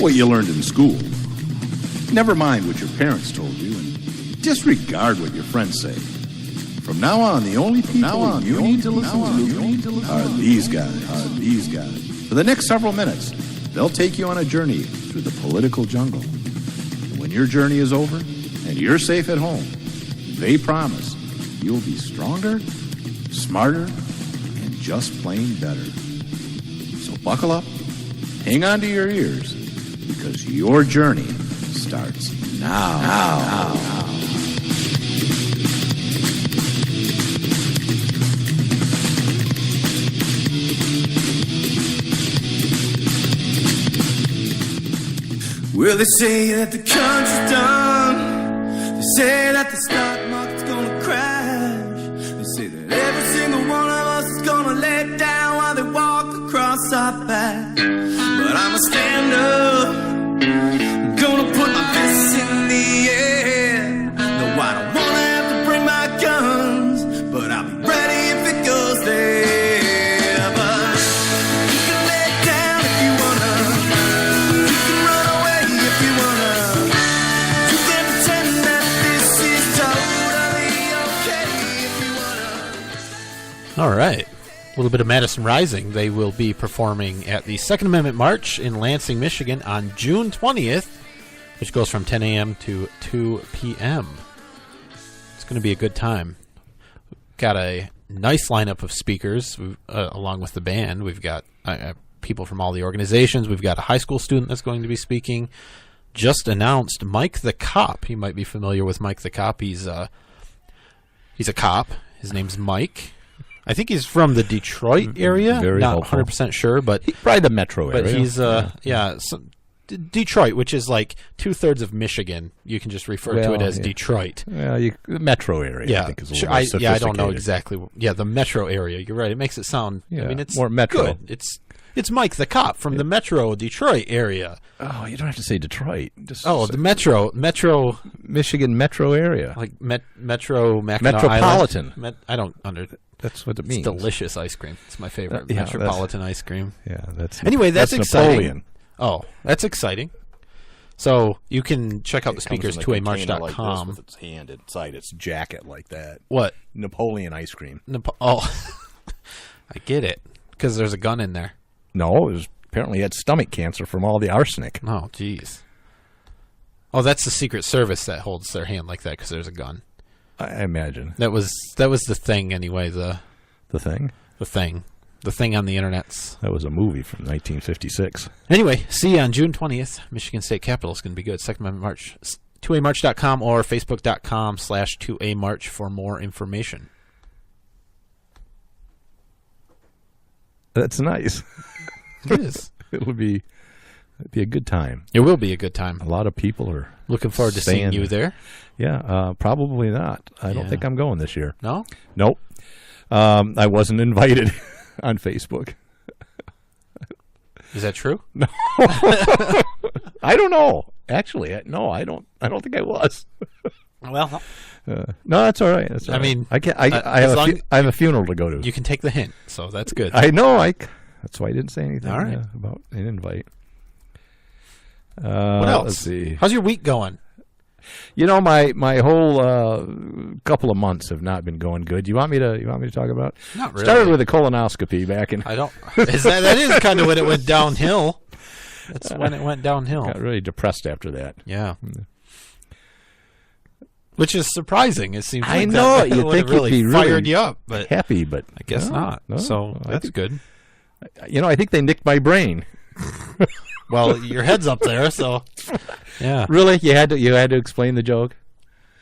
what you learned in school. Never mind what your parents told you, and disregard what your friends say. From now on, the only people you need to listen to are these guys. For the next several minutes, they'll take you on a journey through the political jungle. And when your journey is over and you're safe at home, they promise you'll be stronger, smarter, and just plain better. So buckle up, hang on to your ears, because your journey starts now. Well, they say that the country's done. They say that the stock market's gonna crash. They say that every single one of us is gonna lay down while they walk across our back. But I'ma stand up, I'm gonna put my fists in the air. No, I don't wanna have to bring my guns, but I'll be ready if it goes there. But you can lay down if you wanna, you can run away if you wanna, you can pretend that this is totally okay if you wanna. All right. A little bit of Madison Rising. They will be performing at the Second Amendment March in Lansing, Michigan on June 20th, which goes from 10 a.m. to 2 p.m. It's going to be a good time. Got a nice lineup of speakers along with the band. We've got people from all the organizations. We've got a high school student that's going to be speaking. Just announced Mike the Cop. You might be familiar with Mike the Cop. He's a cop. His name's Mike. I think he's from the Detroit area. Very not helpful. 100% sure, but Probably the metro area. but he's Detroit, which is like 2/3 of Michigan. You can just refer to it as Detroit. Well, the metro area, I think, is a little more I don't know sophisticated. exactly. Yeah, the metro area. You're right. It makes it sound. Yeah, I mean, it's more metro. Good. It's Mike the Cop from the Metro Detroit area. Oh, you don't have to say Detroit. Just Oh, say the Metro, Michigan metro area. like Metro Mackinac Metropolitan. Island. I don't under. That's what it It's means. delicious ice cream. It's my favorite. Yeah, Metropolitan ice cream. Yeah, that's Anyway, that's exciting. Napoleon. Oh, that's exciting. So you can check out the speakers, Like twoamarch.com. with its hand inside its jacket like that. What? Napoleon ice cream. Oh, I get it. Because there's a gun in there. No, it was apparently had stomach cancer from all the arsenic. Oh, jeez. Oh, that's the Secret Service that holds their hand like that because there's a gun. I imagine. That was the thing anyway. The thing? The thing on the internets. That was a movie from 1956. Anyway, see you on June 20th. Michigan State Capitol is going to be good. Second Amendment March. 2amarch.com or facebook.com/2amarch for more information. That's nice. It is. It'd be a good time. It will be a good time. A lot of people are Looking forward to seeing you there. Yeah, probably not. I don't think I'm going this year. No? Nope. I wasn't invited on Facebook. Is that true? No. I don't know. Actually, no, I don't think I was. Well, no, that's all right. That's all I right. mean, I have a funeral to go to. you can take the hint, so that's good. I know. That's why I didn't say anything All right. about an invite. What else? Let's see. How's your week going? You know, my whole couple of months have not been going good. You want me to talk about? Not really. Started with a colonoscopy back in. I don't. That is kind of when it went downhill. That's when it went downhill. Got really depressed after that. Yeah. Which is surprising. It seems like I know. that You'd would think have really you'd be fired really you up, but happy, but I guess not. No, so I that's think- good. You know, I think they nicked my brain. Well, your head's up there, so yeah. Really? You had to explain the joke?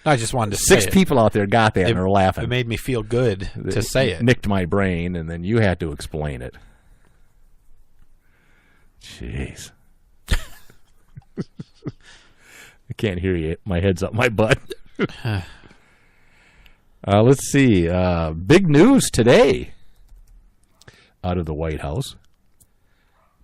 I just wanted to say Six it. people out there got that and are laughing. It made me feel good to say it. Nicked my brain, and then you had to explain it. Jeez. I can't hear you. My head's up my butt. Let's see. Big news today out of the White House.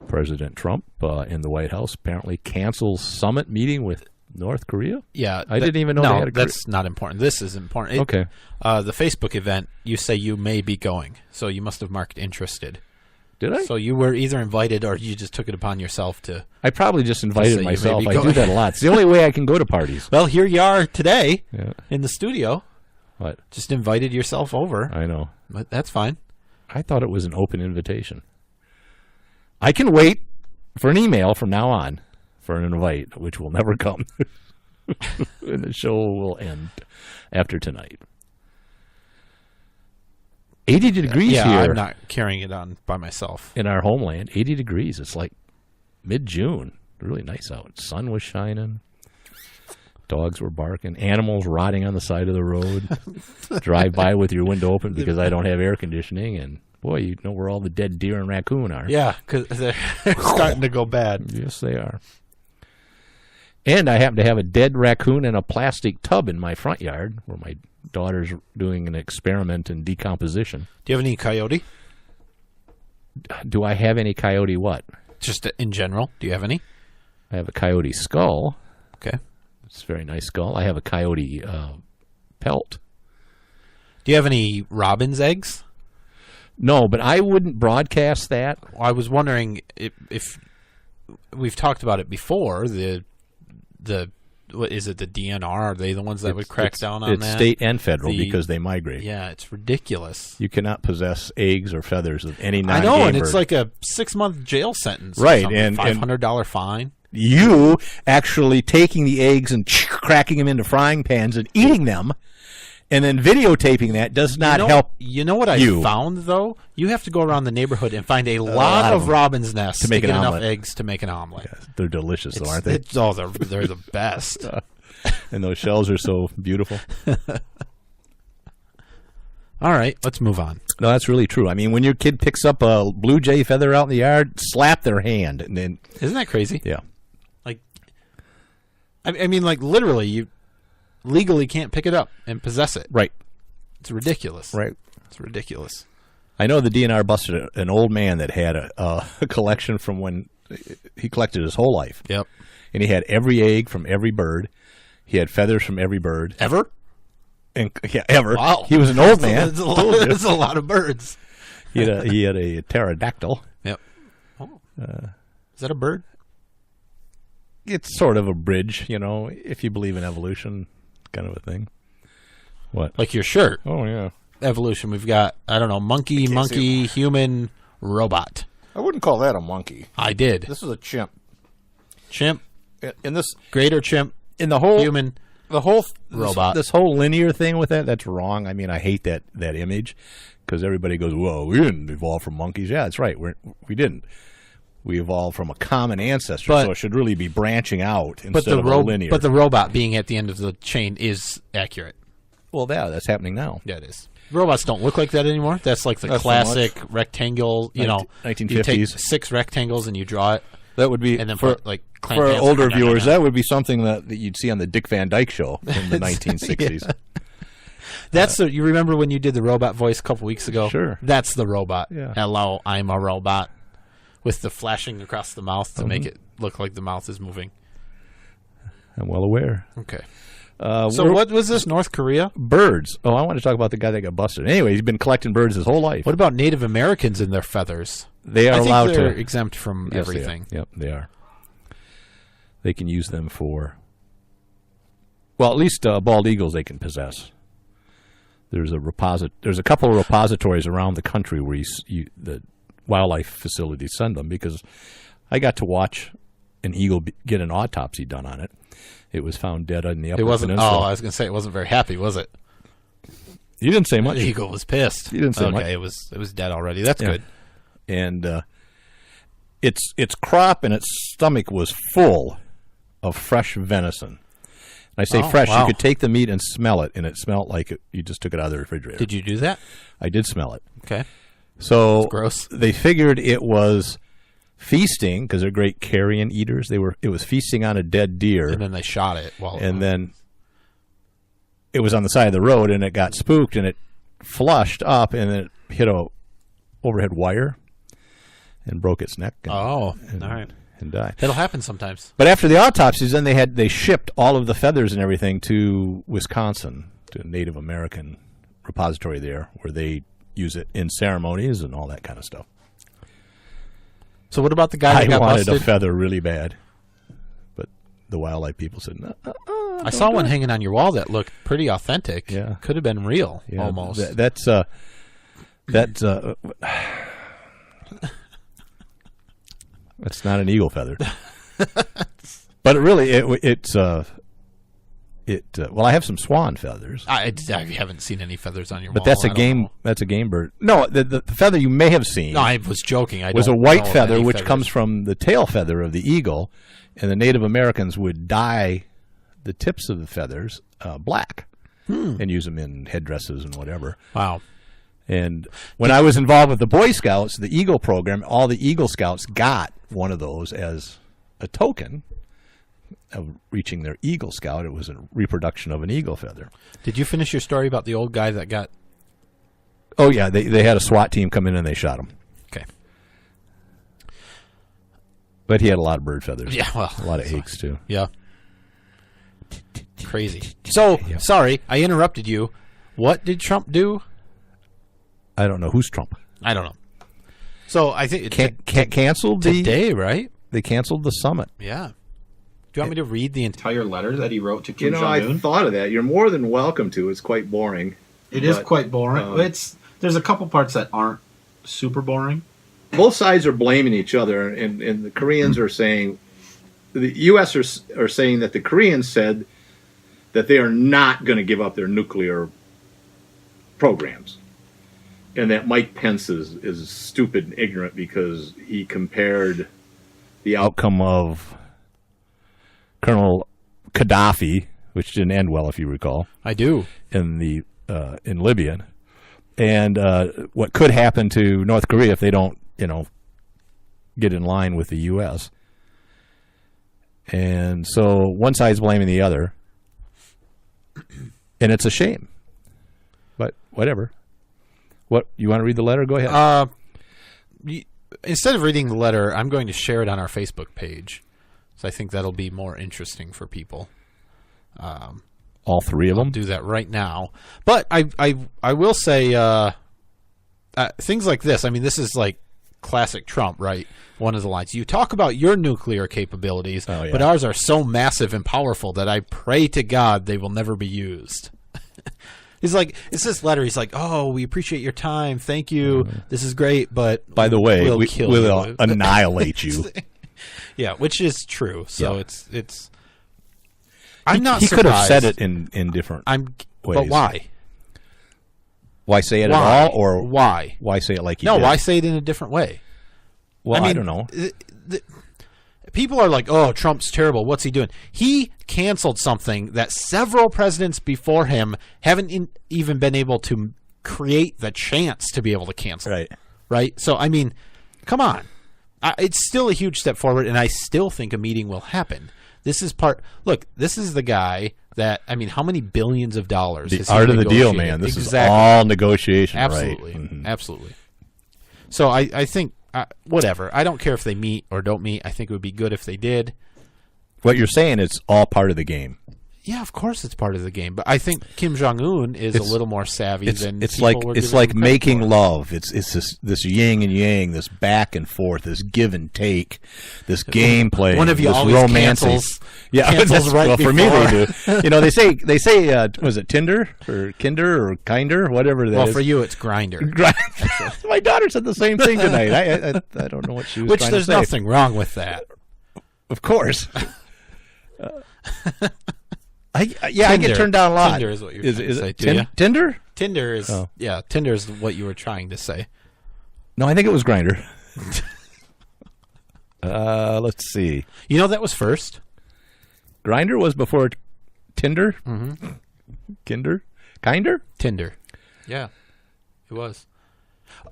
President Trump in the White House apparently cancels summit meeting with North Korea. Yeah, I didn't even know No, they had a that's not important. This is important. Okay. The Facebook event, you say you may be going, so you must have marked interested. Did I? So you were either invited or you just took it upon yourself to. I probably just So invited you myself. maybe I go- do that a lot. It's the only way I can go to parties. Well, here you are today Yeah. in the studio. What? Just invited yourself over, I know. but that's fine. I thought it was an open invitation. I can wait for an email from now on for an invite, which will never come. And the show will end after tonight. 80 degrees Yeah, here I'm not carrying it on by myself. in our homeland. 80 degrees. It's like mid-June. Really nice out. Sun was shining. Dogs were barking. Animals rotting on the side of the road. Drive by with your window open because I don't have air conditioning. And, boy, you know where all the dead deer and raccoon are. Yeah, because they're starting to go bad. Yes, they are. And I happen to have a dead raccoon in a plastic tub in my front yard where my daughter's doing an experiment in decomposition. Do you have any coyote? Do I have any coyote what? Just in general, do you have any? I have a coyote skull. Okay. It's a very nice skull. I have a coyote pelt. Do you have any robin's eggs? No, but I wouldn't broadcast that. I was wondering if we've talked about it before. The what is it? The DNR? Are they the ones that would crack down on it's that? state and federal The- because they migrate. Yeah, it's ridiculous. You cannot possess eggs or feathers of any I non-game know, and bird. it's like a 6-month jail sentence. Right, or and- $500 fine. You actually taking the eggs and cracking them into frying pans and eating them, and then videotaping that does not help You know what I you. found though? You have to go around the neighborhood and find a lot of them robin's nests to make get an enough omelet. eggs to make an omelet. They're delicious, though, aren't they? They're the best. And those shells are so beautiful. All right, let's move on. No, that's really true. I mean, when your kid picks up a blue jay feather out in the yard, slap their hand, and then Isn't that crazy? yeah, Like, I mean, like literally, you legally can't pick it up and possess it. right, It's ridiculous. right. It's ridiculous. I know the DNR busted an old man that had a collection from when he collected his whole life, Yep. and he had every egg from every bird. He had feathers from every bird, Ever? and yeah, ever. Wow. He was an old man. That's a lot of birds. He had a pterodactyl. Yep. Oh. Is that a bird? It's sort of a bridge, you know, if you believe in evolution, kind of a thing. What? Like your shirt. Oh yeah. Evolution. We've got, I don't know, monkey, human, robot. I wouldn't call that a monkey. I did. This is a chimp. Chimp, In this, greater chimp, in the whole human. the whole Robot. This whole linear thing with that's wrong. I mean, I hate that image because everybody goes, "Well, we didn't evolve from monkeys." Yeah, that's right. We didn't. We evolved from a common ancestor, But- so it should really be branching out But instead the of a linear. but the robot being at the end of the chain is accurate. well, that's happening now. Yeah, it is. Robots don't look like that anymore. That's like the Not so classic rectangle. You know, 1950s. You take 6 rectangles and you draw it, That would be and then for put like clamp for hands older around it. viewers. That would be something that you'd see on the Dick Van Dyke Show in the 1960s. That's the. You remember when you did the robot voice a couple weeks ago? Sure. That's the robot. Yeah. Hello, I'm a robot, with the flashing across the mouth to Mm-hmm. make it look like the mouth is moving. I'm well aware. Okay. So So what was this? North Korea? birds? Oh, I want to talk about the guy that got busted. Anyway, he's been collecting birds his whole life. What about Native Americans and their feathers? They are I think allowed they're to exempt from Yes, they are. everything. Yep, they are. They can use them for. Well, at least bald eagles they can possess. There's a couple of repositories around the country where the wildlife facilities send them, because I got to watch an eagle get an autopsy done on it. It was found dead on the upper It wasn't. peninsula. Oh, I was going to say it wasn't very happy, was it? You didn't say much. The eagle was pissed. He didn't say okay, much. it was dead already. That's Yeah. good. And its crop and its stomach was full of fresh venison. And I say Oh, fresh, wow. you could take the meat and smell it, and it smelled like you just took it out of the refrigerator. Did you do that? I did smell it. Okay. So gross. they figured it was feasting, because they're great carrion eaters. It was feasting on a dead deer, And then they shot it. and then it was on the side of the road, and it got spooked, and it flushed up, and it hit a overhead wire and broke its neck. And, all and, right. and died. That'll happen sometimes. But after the autopsies, then they shipped all of the feathers and everything to Wisconsin, to a Native American repository there, where they use it in ceremonies and all that kind of stuff. So what about the guy that I got wanted busted? a feather really bad, but the wildlife people said no. I saw one hanging on your wall that looked pretty authentic. Yeah. Could have been real, Yeah, almost. That's not an eagle feather, but well, I have some swan feathers, I haven't seen any feathers on your but wall. that's I a don't game. know. That's a game bird. No, the feather you may have seen. No, I was joking. I was a don't white know of feather, any which feathers. comes from the tail feather of the eagle, and the Native Americans would dye the tips of the feathers black and use them in headdresses and whatever. Wow. And when I was involved with the Boy Scouts, the Eagle program, all the Eagle Scouts got one of those as a token of reaching their Eagle Scout. It was a reproduction of an eagle feather. Did you finish your story about the old guy that got... Oh, yeah, they had a SWAT team come in and they shot him. Okay. But he had a lot of bird feathers. Yeah, well... A lot of eggs, too. Yeah. Crazy. So, sorry, I interrupted you. What did Trump do? I don't know. Who's Trump? I don't know. So, I think... Canceled the... Today, right? They canceled the summit. Yeah. Do you want me to read the entire... Letter that he wrote to Kim You know, I Jong-un? thought of that. You're more than welcome to. It's quite boring. It is but, quite boring. There's a couple parts that aren't super boring. Both sides are blaming each other, and the Koreans are saying, the U.S. are saying that the Koreans said that they are not going to give up their nuclear programs, and that Mike Pence is stupid and ignorant because he compared the Outcome of Colonel Gaddafi, which didn't end well, if you recall, I do. in Libya, and what could happen to North Korea if they don't, get in line with the U.S. And so one side's blaming the other, and it's a shame. But whatever. What, you want to read the letter? Go ahead. Instead of reading the letter, I'm going to share it on our Facebook page. So I think that'll be more interesting for people. All three of them? Do that right now. But I will say things like this. I mean, this is like classic Trump, right? One of the lines. You talk about your nuclear capabilities, Oh, yeah. but ours are so massive and powerful that I pray to God they will never be used. He's like, it's this letter. He's like, oh, we appreciate your time. Thank you. This is great. But By the way, we'll we'll you. annihilate you. Yeah, which is true. So Yeah. it's. I'm not. He could have surprised. said it in different But ways. why? Why say it Why? at all? Or Why? why say it like he No, did? why say it in a different way? Well, I mean, don't know. People are like, oh, Trump's terrible. What's he doing? He canceled something that several presidents before him haven't even been able to create the chance to be able to cancel. Right. Right? So, I mean, come on. It's still a huge step forward, and I still think a meeting will happen. This is Look, this is the guy that, I mean, how many billions of dollars The has he art of the deal, negotiated? man. This Exactly. is all negotiation, Absolutely. right? Mhm. Absolutely. So I think, whatever. I don't care if they meet or don't meet. I think it would be good if they did. What you're saying, it's all part of the game. Yeah, of course it's part of the game. But I think Kim Jong-un is a little more savvy than It's people like were it's giving like him credit making for. love. It's this yin and yang, this back and forth, this give and take, this gameplay. One of you this always romancing. cancels. Yeah, cancels that's- right well, for me before. they do. They say was it Tinder or Kinder or Kinder, whatever that Well, is. for you, it's Grindr. My daughter said the same thing tonight. I don't know what she was Which trying there's to say. nothing wrong with that. Of course. I get Tinder. turned down a lot. Tinder is what you're trying to say, it do ya? Tinder? Tinder is Oh. Tinder is what you were trying to say. No, I think it was Grinder. Let's see. You know that was first. Grinder was before Tinder. Mm-hmm. Kinder. Tinder. Yeah, it was.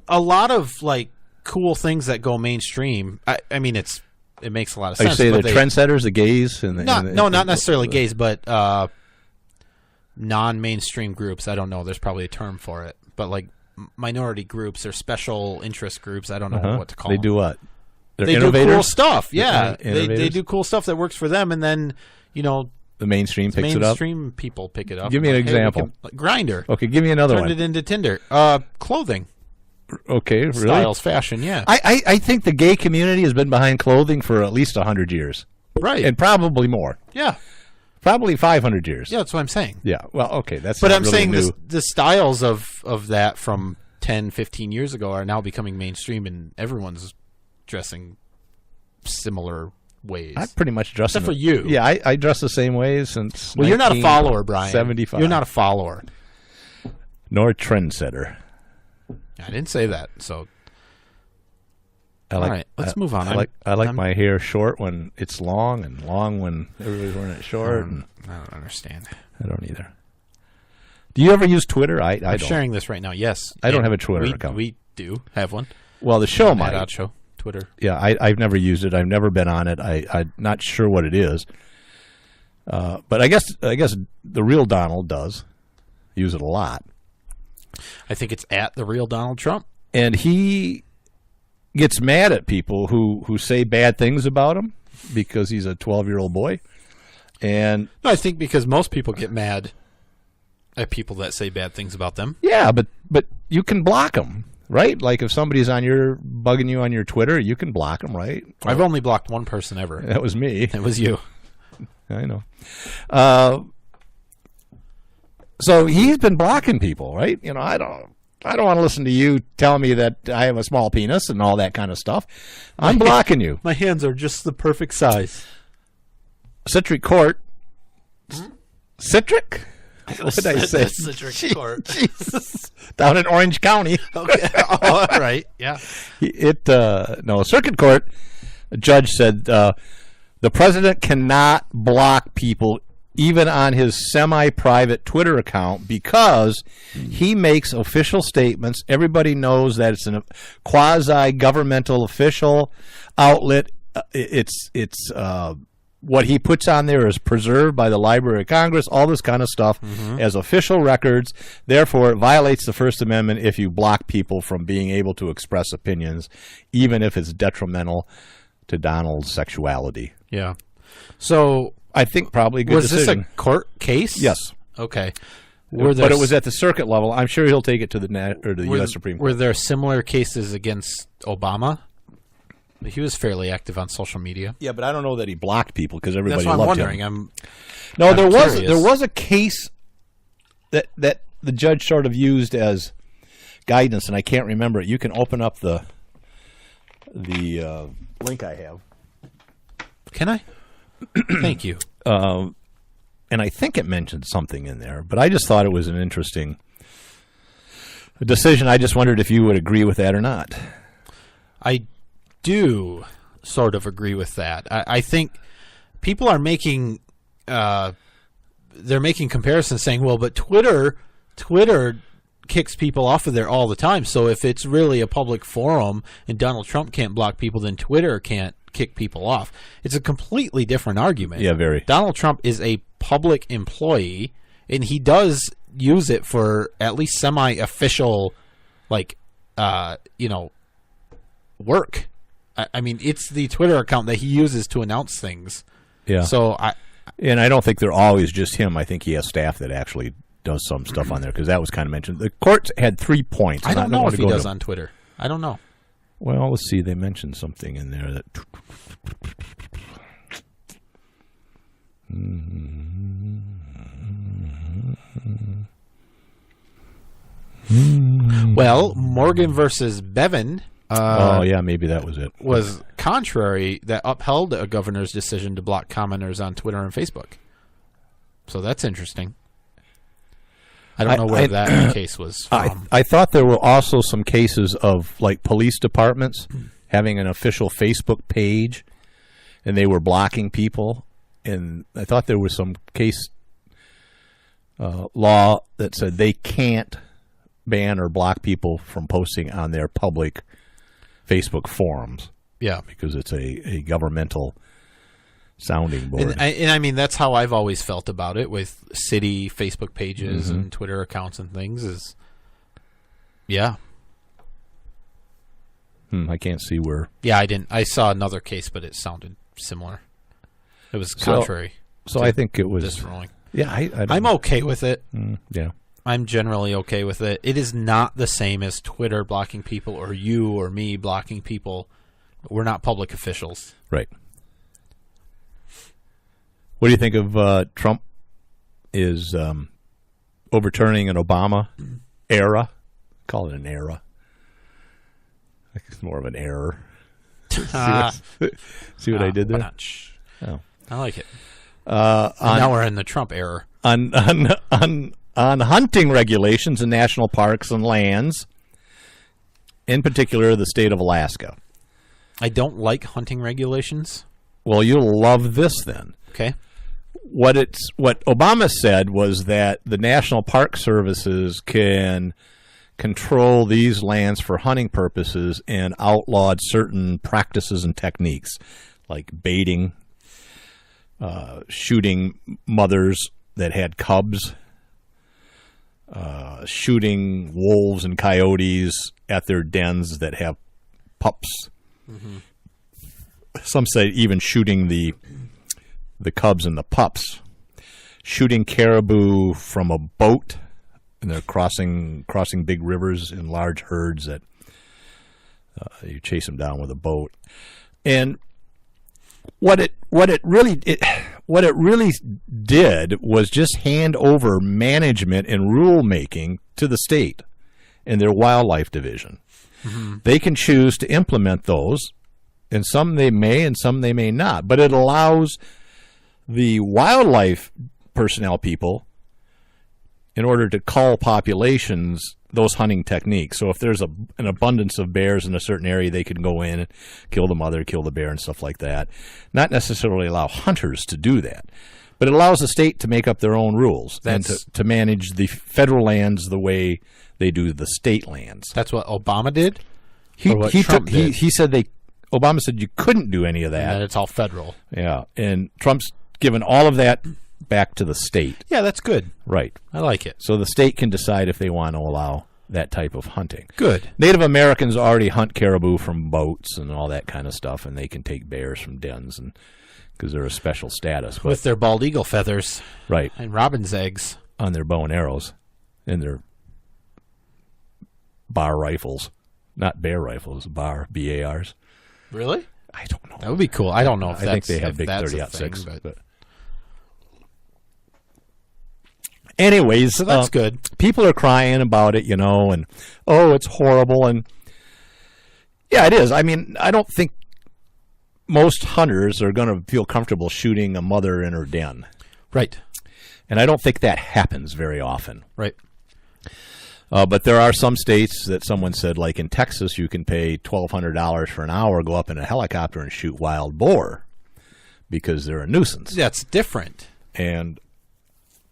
A lot of like cool things that go mainstream. I mean, it makes a lot of I sense. say the but they- trendsetters, the gays, and not necessarily gays, but non-mainstream groups. I don't know. There's probably a term for it, but like minority groups or special interest groups. I don't know what to call They them. do what? They're They do innovators? cool stuff. Yeah, They're they innovators? do cool stuff that works for them, and then The mainstream picks it up. mainstream people pick it up. Give me an Like, hey, we example. can- like Grindr. Okay, give me another Turned one. it into Tinder. Clothing. Okay, really? styles, fashion. Yeah, I think the gay community has been behind clothing for at least 100 years. right. And probably more. yeah, Probably 500 years. yeah. That's what I'm saying. Yeah. Well, okay. That's But not I'm really saying new. the styles of that from 10, 15 years ago are now becoming mainstream, and everyone's dressing similar ways. I pretty much dress Except in for you. Yeah, I dress the same way since. Well, you're not a follower, Brian. 1975. You're not a follower. Nor a trendsetter. I didn't say that. So I like, all right, let's move on. I like I'm- my hair short when it's long and long when everybody's wearing it short. And I don't understand. I don't either. Do you ever use Twitter? I I'm don't. sharing this right now. Yes, I don't And have a Twitter we, account. We do have one. Well, the show Mad might. Out Show Twitter. Yeah, I've never used it. I've never been on it. I'm not sure what it is. But I guess the real Donald does use it a lot, I think it's at the real Donald Trump. and he gets mad at people who say bad things about him because he's a 12-year-old boy. And No, I think because most people get mad at people that say bad things about them. yeah, but you can block them, right? Like if somebody's bugging you on your Twitter, you can block them, right? I've only blocked one person ever. That was me. It was you. I know. So he's been blocking people, right? You know, I don't want to listen to you tell me that I have a small penis and all that kind of stuff. I'm blocking you. My hands are just the perfect size. Citric Court. Citric? What did I say? Citric Court. Jesus. Down in Orange County. Okay. Oh, all right. Yeah. Circuit Court. A judge said the president cannot block people even on his semi-private Twitter account because he makes official statements. Everybody knows that it's a quasi-governmental official outlet. It's what he puts on there is preserved by the Library of Congress, all this kind of stuff as official records. Therefore, it violates the First Amendment if you block people from being able to express opinions, even if it's detrimental to Donald's sexuality. Yeah. So I think probably a good was decision. this a court case? Yes. Okay. But it was at the circuit level. I'm sure he'll take it to the U.S. Supreme Court. Were there similar cases against Obama? He was fairly active on social media. Yeah, but I don't know that he blocked people because everybody That's what I'm loved wondering. him. I'm There curious. was a case that the judge sort of used as guidance, and I can't remember it. You can open up the link I have. Can I? Thank you. And I think it mentioned something in there, but I just thought it was an interesting decision. I just wondered if you would agree with that or not. I do sort of agree with that. I think people are making they're making comparisons saying, well, but Twitter kicks people off of there all the time. So if it's really a public forum and Donald Trump can't block people, then Twitter can't kick people off. It's a completely different argument. Yeah, very. Donald Trump is a public employee, and he does use it for at least semi-official, work. I mean, it's the Twitter account that he uses to announce things. Yeah. So And I don't think they're always just him. I think he has staff that actually does some stuff on there because that was kind of mentioned. The court had 3 points. I don't know want if to he go does to- on Twitter. I don't know. Well, let's see. They mentioned something in there that. Well, Morgan versus Bevin Oh yeah, maybe that was it. was contrary that upheld a governor's decision to block commenters on Twitter and Facebook. So that's interesting. I don't know where that case was from. I thought there were also some cases of like police departments having an official Facebook page, and they were blocking people. And I thought there was some case law that said they can't ban or block people from posting on their public Facebook forums Yeah. because it's a governmental sounding board. And I mean, that's how I've always felt about it with city Facebook pages and Twitter accounts and things is, yeah. I can't see where. Yeah, I saw another case, but it sounded similar. It was contrary. So I think it was. This ruling. Yeah, I don't I'm know. okay with it. Yeah. I'm generally okay with it. It is not the same as Twitter blocking people or you or me blocking people. We're not public officials. Right. What do you think of Trump is overturning an Obama era? Call it an era. I think it's more of an error. See what I did there? Oh. I like it. On, now we're in the Trump era. On hunting regulations in national parks and lands, in particular the state of Alaska. I don't like hunting regulations. Well, you'll love this then. Okay. What Obama said was that the national park services can control these lands for hunting purposes and outlawed certain practices and techniques like baiting, shooting mothers that had cubs, shooting wolves and coyotes at their dens that have pups. Mm-hmm. Some say even shooting the cubs and the pups, shooting caribou from a boat, and they're crossing big rivers in large herds that you chase them down with a boat. And what it really did was just hand over management and rule making to the state and their wildlife division. Mm-hmm. They can choose to implement those, and some they may and some they may not. But it allows the wildlife personnel people, in order to cull populations, those hunting techniques. So if there's an abundance of bears in a certain area, they can go in and kill the mother, kill the bear, and stuff like that. Not necessarily allow hunters to do that. But it allows the state to make up their own rules and to manage the federal lands the way they do the state lands. That's what Obama did? He said Obama said you couldn't do any of that. And that it's all federal. Yeah, and Trump's given all of that back to the state. Yeah, that's good. Right. I like it. So the state can decide if they want to allow that type of hunting. Good. Native Americans already hunt caribou from boats and all that kind of stuff, and they can take bears from dens and because they're a special status. With their bald eagle feathers. Right. And robin's eggs. On their bow and arrows and their bar rifles. Not bear rifles, bar, B-A-Rs. Really? I don't know. That would be cool. I don't know if I think they have big 30-06. But anyways, so that's good. People are crying about it, and it's horrible. And yeah, it is. I mean, I don't think most hunters are going to feel comfortable shooting a mother in her den. Right. And I don't think that happens very often. Right. But there are some states that someone said, like in Texas, you can pay $1,200 for an hour, go up in a helicopter and shoot wild boar because they're a nuisance. That's different. And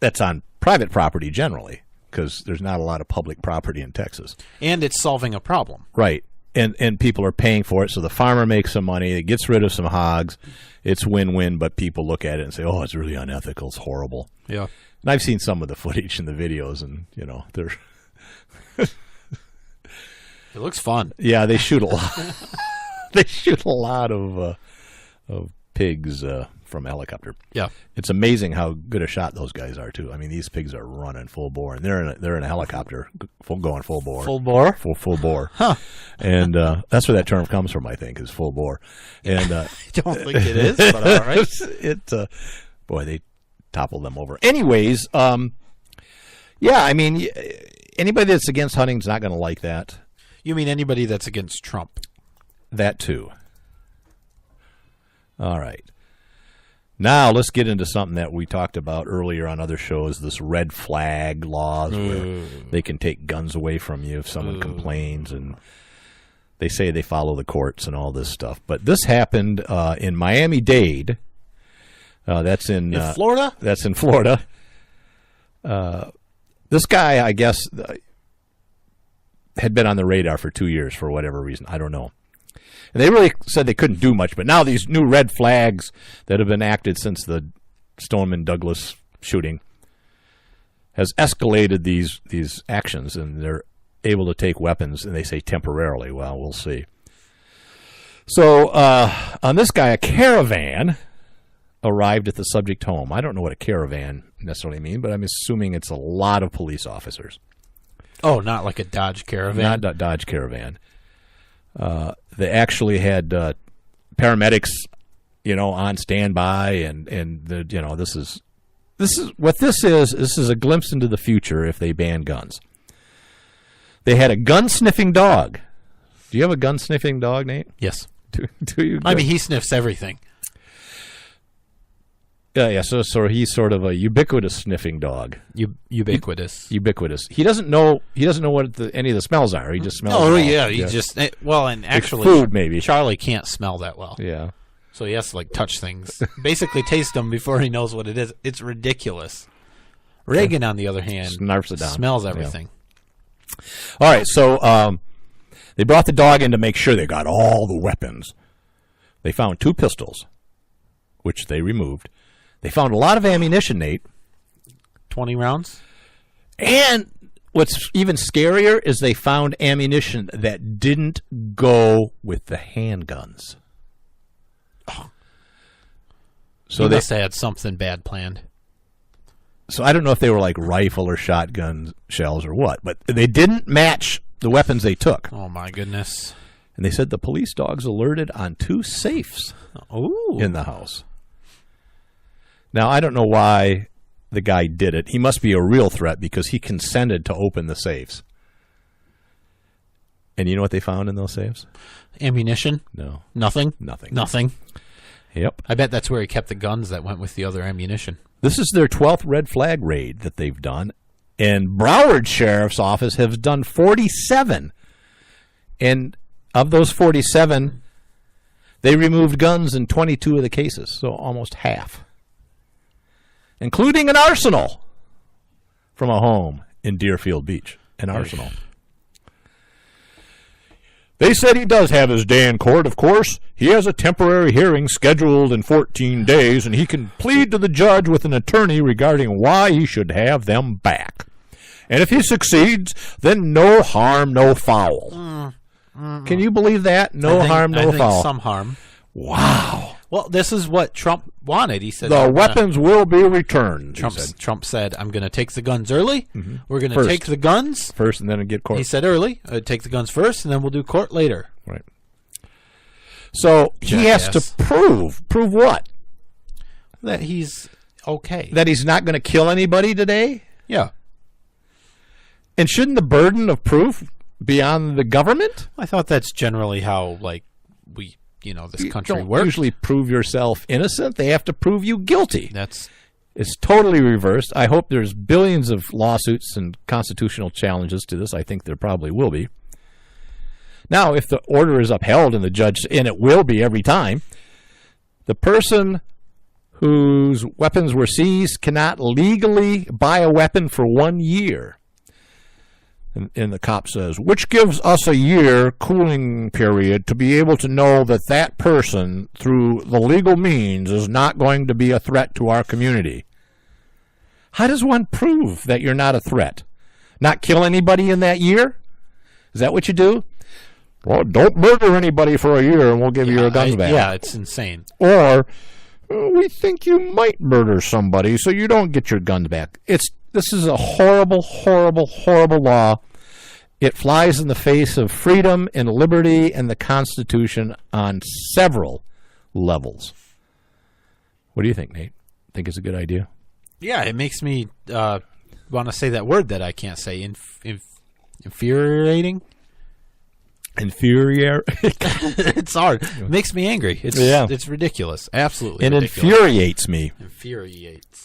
that's on private property generally because there's not a lot of public property in Texas. And it's solving a problem. Right. And people are paying for it, so the farmer makes some money. It gets rid of some hogs. It's win-win, but people look at it and say, oh, it's really unethical. It's horrible. Yeah. And I've seen some of the footage and the videos, and, they're... It looks fun. Yeah, they shoot a lot. They shoot a lot of pigs from a helicopter. Yeah, it's amazing how good a shot those guys are too. I mean, these pigs are running full bore, and they're in a helicopter going full bore. Full bore. Full bore. Huh. And that's where that term comes from. I think is full bore. And I don't think it is, but all right. Boy, they topple them over. Anyways, yeah, I mean. Anybody that's against hunting is not going to like that. You mean anybody that's against Trump? That too. All right. Now let's get into something that we talked about earlier on other shows, this red flag laws where they can take guns away from you if someone complains, and they say they follow the courts and all this stuff. But this happened in Miami-Dade. That's in Florida? That's in Florida. This guy, I guess, had been on the radar for 2 years for whatever reason. I don't know. And they really said they couldn't do much. But now these new red flags that have been acted since the Stoneman Douglas shooting has escalated these actions, and they're able to take weapons, and they say temporarily. Well, we'll see. So on this guy, a caravan arrived at the subject home. I don't know what a caravan necessarily means, but I'm assuming it's a lot of police officers. Oh, not like a Dodge Caravan. Not Dodge Caravan. They actually had paramedics, on standby, and this is what this is. This is a glimpse into the future if they ban guns. They had a gun-sniffing dog. Do you have a gun-sniffing dog, Nate? Yes. Do you? I mean, he sniffs everything. Yeah. So he's sort of a ubiquitous sniffing dog. Ubiquitous. Ubiquitous. He doesn't know what any of the smells are. He just smells. Oh yeah, he just and actually, food maybe. Charlie can't smell that well. Yeah. So he has to touch things, basically taste them before he knows what it is. It's ridiculous. Reagan, on the other hand, snarfs it down. Smells everything. Yeah. All right, so they brought the dog in to make sure they got all the weapons. They found 2 pistols, which they removed. They found a lot of ammunition, Nate. 20 rounds? And what's even scarier is they found ammunition that didn't go with the handguns. Oh. So they must have had something bad planned. So I don't know if they were like rifle or shotgun shells or what, but they didn't match the weapons they took. Oh, my goodness. And they said the police dogs alerted on 2 safes in the house. Now, I don't know why the guy did it. He must be a real threat because he consented to open the safes. And you know what they found in those safes? Ammunition? No. Nothing? Nothing. Yep. I bet that's where he kept the guns that went with the other ammunition. This is their 12th red flag raid that they've done. And Broward Sheriff's Office has done 47. And of those 47, they removed guns in 22 of the cases, so almost half. Including an arsenal from a home in Deerfield Beach. An arsenal. They said he does have his day in court, of course. He has a temporary hearing scheduled in 14 days, and he can plead to the judge with an attorney regarding why he should have them back. And if he succeeds, then no harm, no foul. Can you believe that? No harm, no foul. Some harm. Wow. Well, this is what Trump wanted. He said the weapons will be returned. Trump said, I'm going to take the guns early. Mm-hmm. We're going to take the guns first and then get court. He said early. Take the guns first and then we'll do court later. Right. So he has to prove what? That he's okay. That he's not going to kill anybody today? Yeah. And shouldn't the burden of proof be on the government? I thought that's generally how we this country works. Don't usually prove yourself innocent. They have to prove you guilty. It's totally reversed. I hope there's billions of lawsuits and constitutional challenges to this. I think there probably will be. Now, if the order is upheld and the judge, and it will be every time, the person whose weapons were seized cannot legally buy a weapon for 1 year. And the cop says, which gives us a year cooling period to be able to know that that person, through the legal means, is not going to be a threat to our community. How does one prove that you're not a threat? Not kill anybody in that year? Is that what you do? Well, don't murder anybody for a year and we'll give you your guns back. Yeah, it's insane. Or, we think you might murder somebody so you don't get your guns back. This is a horrible, horrible, horrible law. It flies in the face of freedom and liberty and the Constitution on several levels. What do you think, Nate? Think it's a good idea? Yeah, it makes me want to say that word that I can't say. Infuriating? It's hard. It makes me angry. It's ridiculous. Absolutely ridiculous. Infuriates me. Infuriates.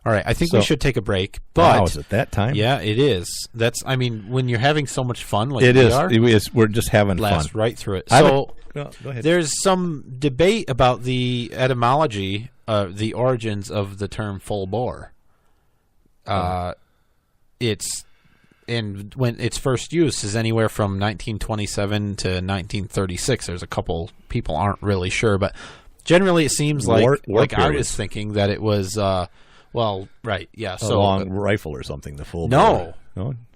All right, I think we should take a break. But is it that time? Yeah, it is. When you're having so much fun like we are. It is. We're just having fun. Blast right through it. So go ahead. There's some debate about the etymology, the origins of the term full bore. When its first use is anywhere from 1927 to 1936. There's a couple people aren't really sure, but generally it seems like I was thinking that it was well, right, yeah. So a long rifle or something. The full. No. The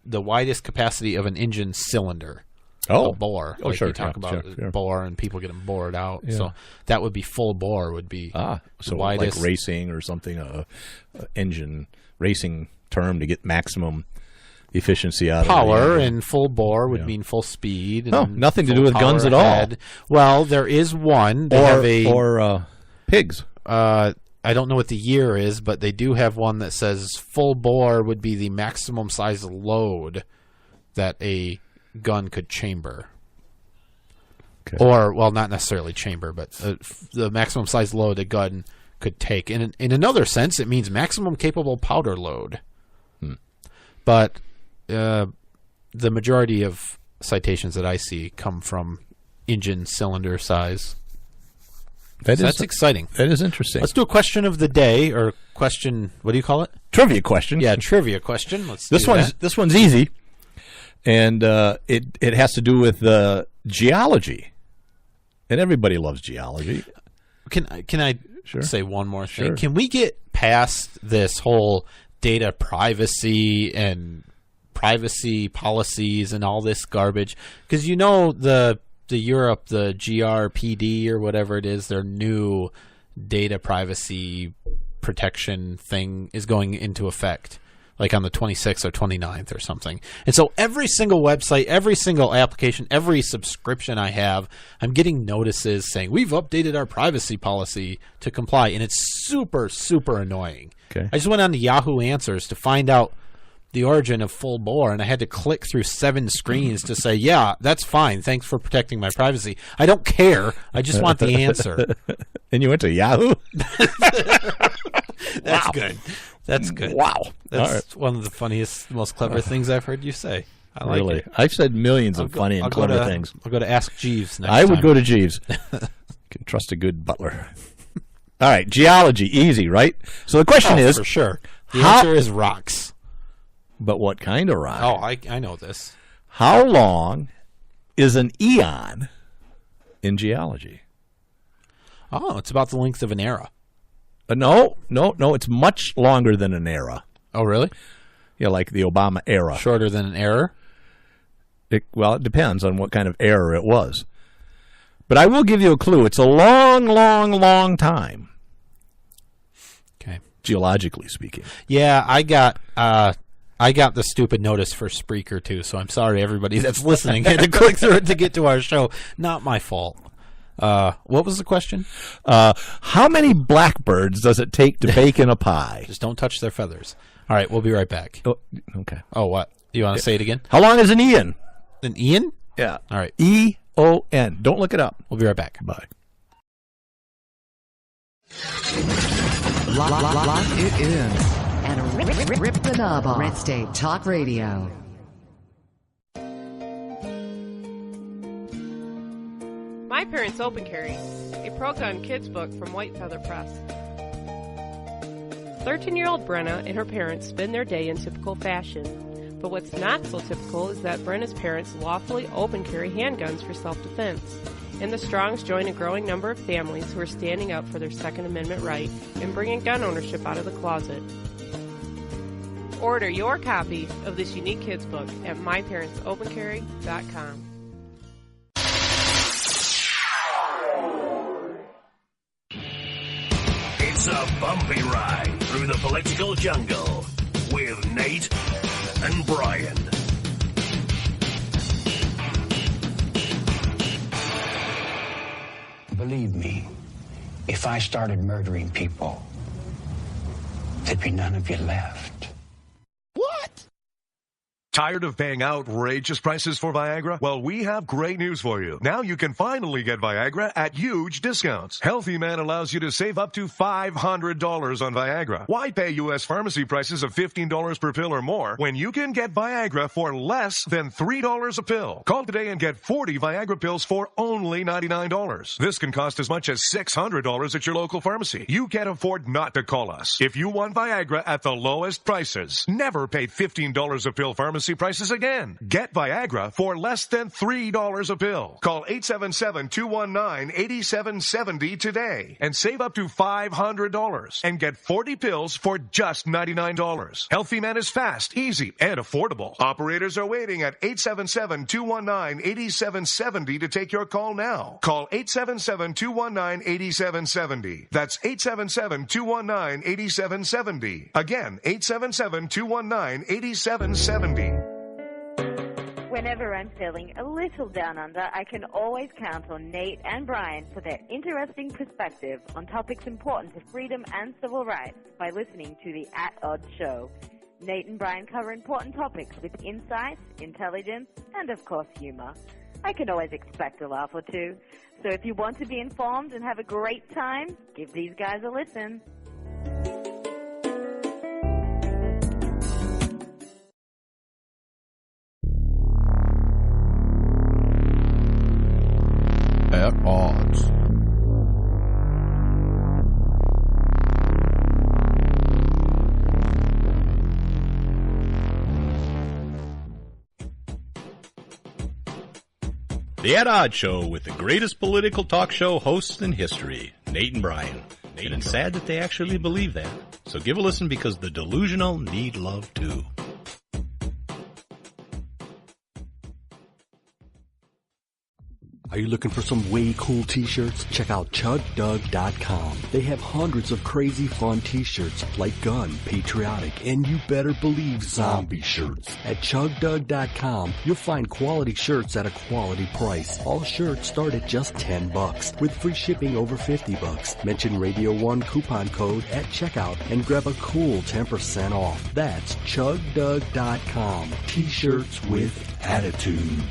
widest capacity of an engine cylinder. Oh. a bore. Oh, like sure, you talk yeah, about sure. bore and people getting bored out. Yeah. So that would be full bore would be So widest. like racing or something, engine racing term to get maximum efficiency out of power, the and full bore would Yeah. mean full speed. And Oh, nothing to full do with power guns at all. ahead. Well, there is one. They have a or pigs. I don't know what the year is, but they do have one that says full bore would be the maximum size load that a gun could chamber. Okay. Or, well, not necessarily chamber, but the maximum size load a gun could take. In another sense, it means maximum capable powder load. But the majority of citations that I see come from engine cylinder size. That's exciting. That is interesting. Let's do a question of the day, or question, what do you call it? Trivia question. Yeah, trivia question. Let's This do one's that. this one's easy, and it has to do with geology, and everybody loves geology. Can I Sure. say one more thing? Sure. Can we get past this whole data privacy and privacy policies and all this garbage? Because the Europe, the GRPD or whatever it is, their new data privacy protection thing is going into effect, like on the 26th or 29th or something. And so every single website, every single application, every subscription I have, I'm getting notices saying, we've updated our privacy policy to comply. And it's super, super annoying. Okay. I just went on to Yahoo Answers to find out the origin of full bore, and I had to click through 7 screens to say, yeah, that's fine. Thanks for protecting my privacy. I don't care. I just want the answer. And you went to Yahoo? That's good. That's good. Wow. That's All right. one of the funniest, most clever things I've heard you say. I like Really? it. I've said millions of funny and clever things. I'll go to Ask Jeeves next I would time. go to Jeeves. Can trust a good butler. All right, geology, easy, right? So the question is, for sure. The how- answer is rocks. but what kind of rock? Oh, I know this. How long is an eon in geology? Oh, it's about the length of an era. No, it's much longer than an era. Oh, really? Yeah, like the Obama era. Shorter than an error? It depends on what kind of error it was. But I will give you a clue. It's a long, long, long time, Okay. geologically speaking. Yeah, I got the stupid notice for Spreaker too, so I'm sorry everybody that's listening had to click through it to get to our show. Not my fault. What was the question? How many blackbirds does it take to bake in a pie? Just don't touch their feathers. All right, we'll be right back. Oh, okay. Oh, what? You want to say it again? How long is an eon? An Ian? Yeah. All right, EON. Don't look it up. we'll be right back. Bye. Lock it in. And rip the knob off. Red State Talk Radio. My Parents Open Carry, a pro-gun kids book from White Feather Press. 13-year-old Brenna and her parents spend their day in typical fashion. But what's not so typical is that Brenna's parents lawfully open carry handguns for self-defense. And the Strongs join a growing number of families who are standing up for their Second Amendment right and bringing gun ownership out of the closet. Order your copy of this unique kids book at myparentsopencarry.com. It's a bumpy ride through the political jungle with Nate and Brian. Believe me, if I started murdering people, there'd be none of you left. Tired of paying outrageous prices for Viagra? Well, we have great news for you. Now you can finally get Viagra at huge discounts. Healthy Man allows you to save up to $500 on Viagra. Why pay U.S. pharmacy prices of $15 per pill or more when you can get Viagra for less than $3 a pill? Call today and get 40 Viagra pills for only $99. This can cost as much as $600 at your local pharmacy. You can't afford not to call us. If you want Viagra at the lowest prices, never pay $15 a pill pharmacy pharmacy prices again. Get Viagra for less than $3 a pill. Call 877-219-8770 today and save up to $500 and get 40 pills for just $99. Healthy Man is fast, easy, and affordable. Operators are waiting at 877-219-8770 to take your call now. Call 877-219-8770. That's 877-219-8770. Again, 877-219-8770. Whenever I'm feeling a little down under, I can always count on Nate and Brian for their interesting perspective on topics important to freedom and civil rights by listening to the At Odds Show. Nate and Brian cover important topics with insight, intelligence, and of course humor. I can always expect a laugh or two. So if you want to be informed and have a great time, give these guys a listen. At Odds. The At Odds Show with the greatest political talk show hosts in history, Nate and Brian. And it's sad that they actually believe that. So give a listen because the delusional need love too. Are you looking for some way cool t-shirts? Check out ChugDug.com. They have hundreds of crazy fun t-shirts like gun, patriotic, and you better believe zombie shirts. At ChugDug.com, you'll find quality shirts at a quality price. All shirts start at just $10 with free shipping over $50. Mention Radio 1 coupon code at checkout and grab a cool 10% off. That's ChugDug.com. T-shirts with attitude.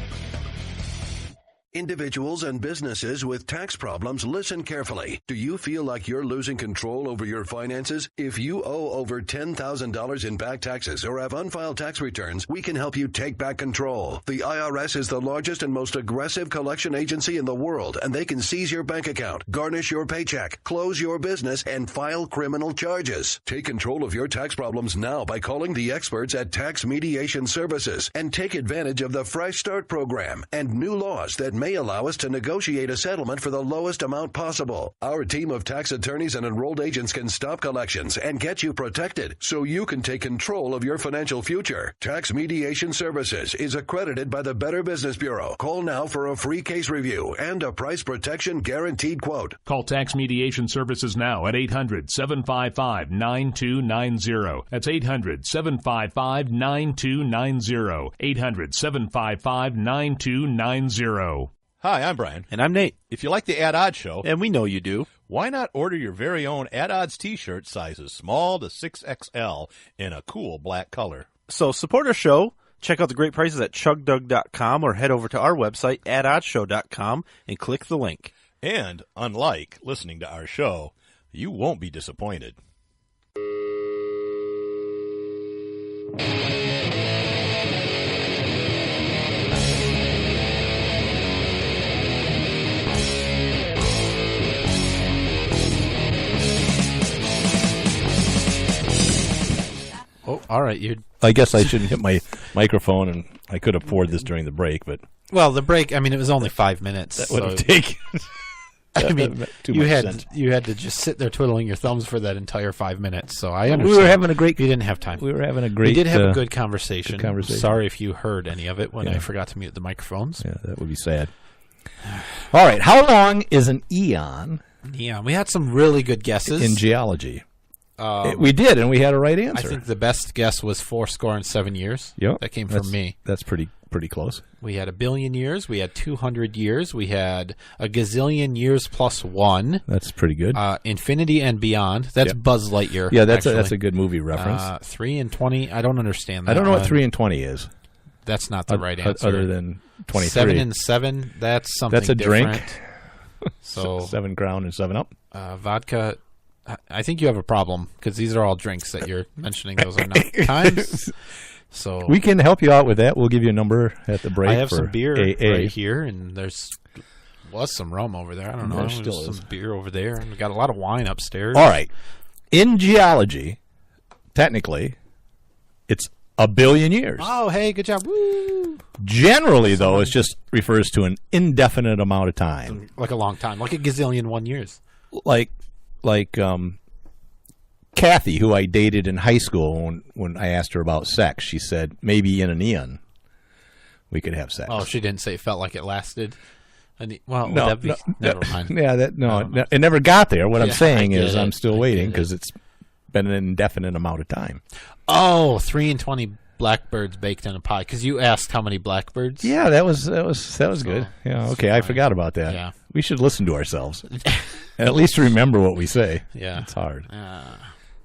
Individuals and businesses with tax problems, listen carefully. Do you feel like you're losing control over your finances? If you owe over $10,000 in back taxes or have unfiled tax returns, we can help you take back control. The IRS is the largest and most aggressive collection agency in the world, and they can seize your bank account, garnish your paycheck, close your business, and file criminal charges. Take control of your tax problems now by calling the experts at Tax Mediation Services and take advantage of the Fresh Start program and new laws that may allow us to negotiate a settlement for the lowest amount possible. Our team of tax attorneys and enrolled agents can stop collections and get you protected so you can take control of your financial future. Tax Mediation Services is accredited by the Better Business Bureau. Call now for a free case review and a price protection guaranteed quote. Call Tax Mediation Services now at 800-755-9290. That's 800-755-9290. 800-755-9290. Hi, I'm Brian. And I'm Nate. If you like the At Odds Show, and we know you do, why not order your very own At Odds t-shirt sizes small to 6XL in a cool black color? So support our show. Check out the great prices at ChugDug.com or head over to our website, atoddshow.com, and click the link. And unlike listening to our show, you won't be disappointed. Oh, all right. I guess I shouldn't hit my microphone, and I could have poured this during the break, but well, the break. I mean, it was only 5 minutes. That would have taken. I mean, too you much had sense. you had to just sit there twiddling your thumbs for that entire 5 minutes. So I understand. We were having a great. You didn't have time. We were having a great. We did have a good conversation. Good conversation. Sorry if you heard any of it when Yeah. I forgot to mute the microphones. Yeah, that would be sad. All right, how long is an eon? Yeah, we had some really good guesses in geology. We did, and we had a right answer. I think the best guess was 7 years. Yep, that came from me. That's pretty close. We had 1 billion years. We had 200 years. We had a gazillion years plus one. That's pretty good. Infinity and beyond. That's Yep. Buzz Lightyear. Yeah, that's a good movie reference. 3 and 20. I don't understand that. I don't know what one. 3 and 20 is. That's not the right answer. Other than 23. 7 and 7. That's something. That's a different. drink. So 7 Crown and 7 Up. Vodka. I think you have a problem because these are all drinks that you're mentioning. Those are not times. So we can help you out with that. We'll give you a number at the break. I have for some beer AA. right here, and was some rum over there. I don't know. There There's still is. some beer over there, and we got a lot of wine upstairs. All right. In geology, technically, it's a billion years. Oh, hey, good job. Woo! Generally, though, it just refers to an indefinite amount of time. Like a long time, like a gazillion 1 years. Like Kathy, who I dated in high school, when I asked her about sex, she said maybe in an eon we could have sex. Oh, she didn't say it felt like it lasted. Well, No, would that be? Never mind. Yeah, it never got there. What I'm Yeah, saying I get is it. I'm still waiting because it's been an indefinite amount of time. Oh, 3 and 20 blackbirds baked in a pie. Because you asked how many blackbirds. Yeah, that was good. Yeah, okay, I forgot about that. Yeah. We should listen to ourselves and at least remember what we say. Yeah. It's hard.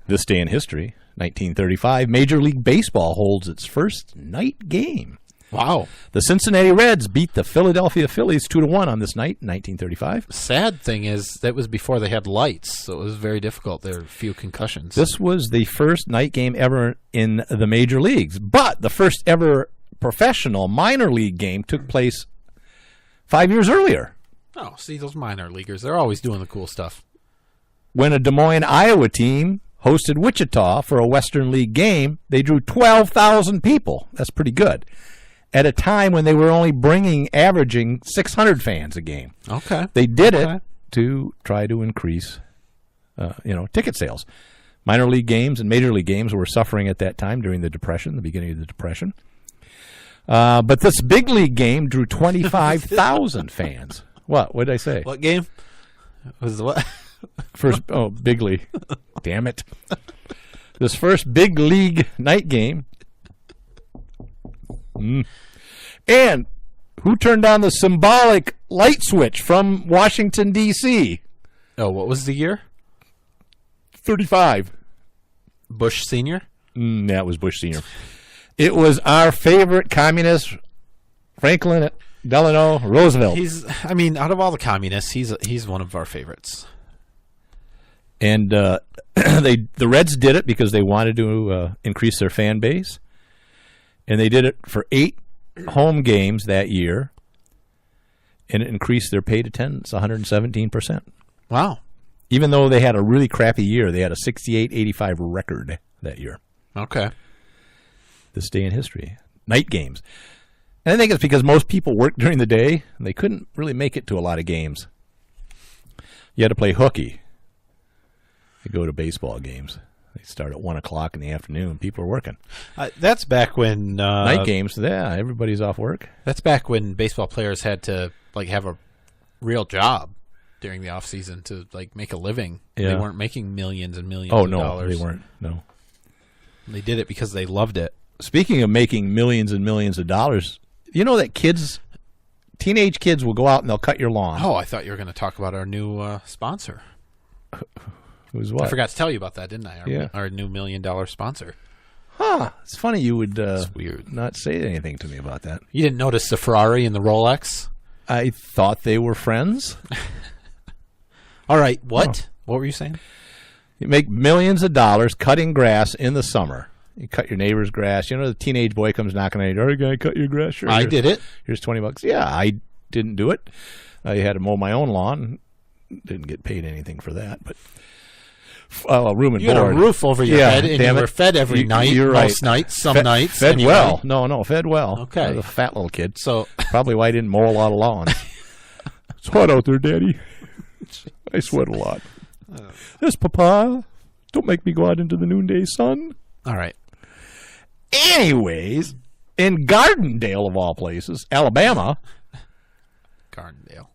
This day in history, 1935, Major League Baseball holds its first night game. Wow. The Cincinnati Reds beat the Philadelphia Phillies 2-1 on this night in 1935. Sad thing is that was before they had lights, so it was very difficult. There were a few concussions. This was the first night game ever in the major leagues, but the first ever professional minor league game took place 5 years earlier. Oh, see, those minor leaguers, they're always doing the cool stuff. When a Des Moines, Iowa team hosted Wichita for a Western League game, they drew 12,000 people. That's pretty good. At a time when they were only averaging 600 fans a game. Okay. They did it to try to increase, ticket sales. Minor league games and major league games were suffering at that time during the Depression, the beginning of the Depression. But this big league game drew 25,000 fans. What did I say? What game? Was the what? Big league. Damn it. This first big league night game. And who turned on the symbolic light switch from Washington, D.C.? Oh, what was the year? 35. Bush Sr.? That was Bush Sr. It was our favorite communist, Franklin Delano Roosevelt. Out of all the communists, he's one of our favorites. And the Reds did it because they wanted to increase their fan base. And they did it for 8 home games that year, and it increased their paid attendance 117%. Wow. Even though they had a really crappy year, they had a 68-85 record that year. Okay. This day in history. Night games. And I think it's because most people worked during the day, and they couldn't really make it to a lot of games. You had to play hooky to go to baseball games. They start at 1 o'clock in the afternoon. People are working. That's back when night games. Yeah, everybody's off work. That's back when baseball players had to have a real job during the off season to make a living. Yeah. They weren't making millions and millions of dollars. They weren't. No, they did it because they loved it. Speaking of making millions and millions of dollars, you know that teenage kids will go out and they'll cut your lawn. Oh, I thought you were going to talk about our new sponsor. Who's what? I forgot to tell you about that, didn't I? Yeah. Our new $1 million sponsor. Huh. It's funny you would weird. Not say anything to me about that. You didn't notice the Ferrari and the Rolex? I thought they were friends. All right. What? What were you saying? You make millions of dollars cutting grass in the summer. You cut your neighbor's grass. You know, the teenage boy comes knocking on your door. Are you going to cut your grass? Sure. I did it. Here's $20. Yeah, I didn't do it. I had to mow my own lawn. Didn't get paid anything for that, but room and board. You had a roof over your head, and you were fed every night. You're most right. nights, some nights. Fed anyway. well. No, fed well. Okay. I was a fat little kid. So probably why I didn't mow a lot of lawns. It's hot out there, Daddy. I sweat a lot. Yes, Papa. Don't make me go out into the noonday sun. All right. Anyways, in Gardendale, of all places, Alabama. Gardendale.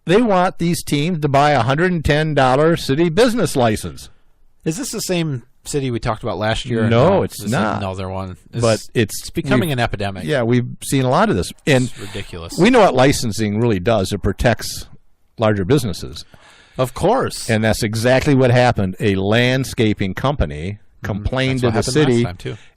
They want these teams to buy a $110 city business license. Is this the same city we talked about last year? No, it's not. Another one. But it's becoming an epidemic. Yeah, we've seen a lot of this. And it's ridiculous. We know what licensing really does. It protects larger businesses. Of course. And that's exactly what happened. A landscaping company complained to the city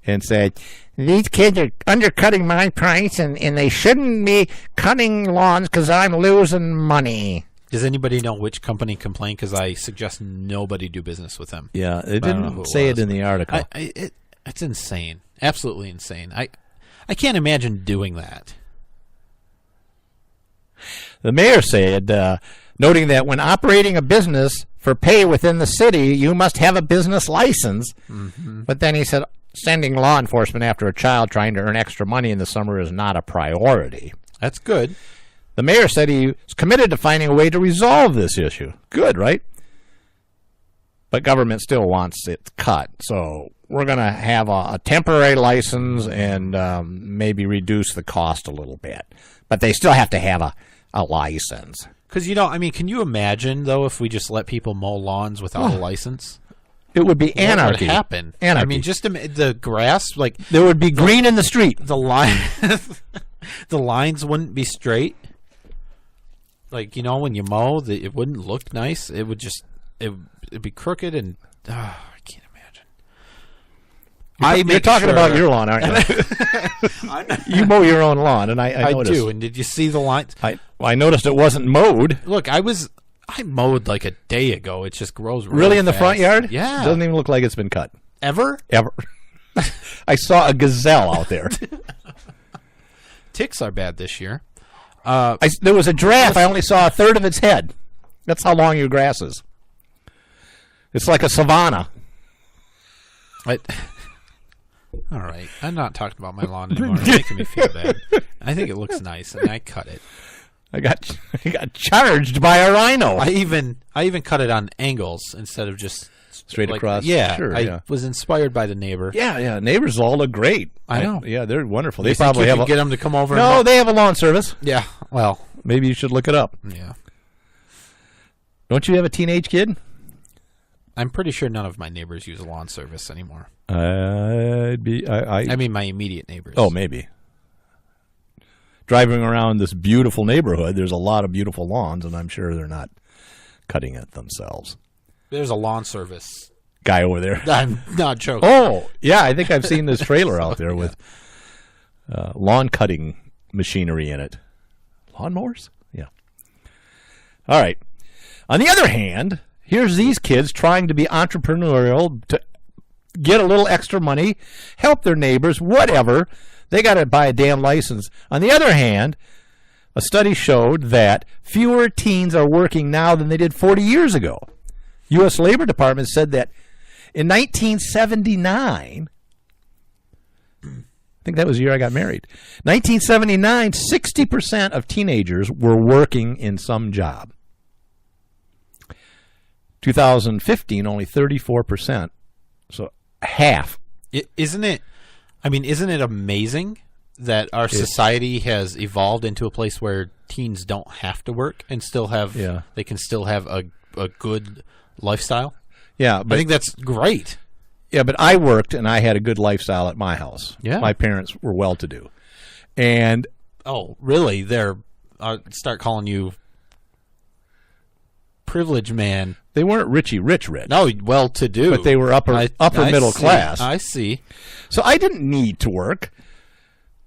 and said, these kids are undercutting my price and they shouldn't be cutting lawns because I'm losing money. Does anybody know which company complained? Because I suggest nobody do business with them. Yeah, it didn't say it in the article. It's insane. Absolutely insane. I can't imagine doing that. The mayor said, noting that when operating a business for pay within the city, you must have a business license. Mm-hmm. But then he said, sending law enforcement after a child trying to earn extra money in the summer is not a priority. That's good. The mayor said he was committed to finding a way to resolve this issue. Good, right? But government still wants it cut. So we're going to have a temporary license and maybe reduce the cost a little bit. But they still have to have a license. Because, can you imagine, though, if we just let people mow lawns without a license? It would be anarchy. What would happen? Anarchy. Just the grass, there would be green in the street. The line, the lines wouldn't be straight. When you mow, it wouldn't look nice. It would just, it'd be crooked and, I can't imagine. You're talking about your lawn, aren't you? You mow your own lawn, and I noticed. do. And did you see the lines? I noticed it wasn't mowed. Look, I mowed like a day ago. It just grows really in the fast. front yard? Yeah. Doesn't even look like it's been cut. Ever? I saw a gazelle out there. Ticks are bad this year. There was a giraffe. I only saw a third of its head. That's how long your grass is. It's like a savanna. All right. I'm not talking about my lawn anymore. It's making me feel bad. I think it looks nice, and I cut it. I got charged by a rhino. I even cut it on angles instead of just straight across. Yeah, sure, I was inspired by the neighbor. Yeah. Neighbors all look great. I know. Yeah, they're wonderful. They probably have get them to come over. No, they have a lawn service. Yeah. Well, maybe you should look it up. Yeah. Don't you have a teenage kid? I'm pretty sure none of my neighbors use a lawn service anymore. I mean, my immediate neighbors. Oh, maybe. Driving around this beautiful neighborhood, there's a lot of beautiful lawns, and I'm sure they're not cutting it themselves. There's a lawn service guy over there. I'm not joking. Oh, yeah, I think I've seen this trailer out there with lawn cutting machinery in it. Lawnmowers? Yeah. All right. On the other hand, here's these kids trying to be entrepreneurial, to get a little extra money, help their neighbors, whatever. They got to buy a damn license. On the other hand, a study showed that fewer teens are working now than they did 40 years ago. U.S. Labor Department said that in 1979, I think that was the year I got married, 1979, 60% of teenagers were working in some job. 2015, only 34%. So half. Isn't it amazing that our society has evolved into a place where teens don't have to work and still have they can still have a good lifestyle? Yeah, but I think that's great. Yeah, but I worked and I had a good lifestyle at my house. Yeah. My parents were well-to-do. And oh, really? They're start calling you privileged man. They weren't rich. No, well-to-do. But they were upper middle class. I see. So I didn't need to work.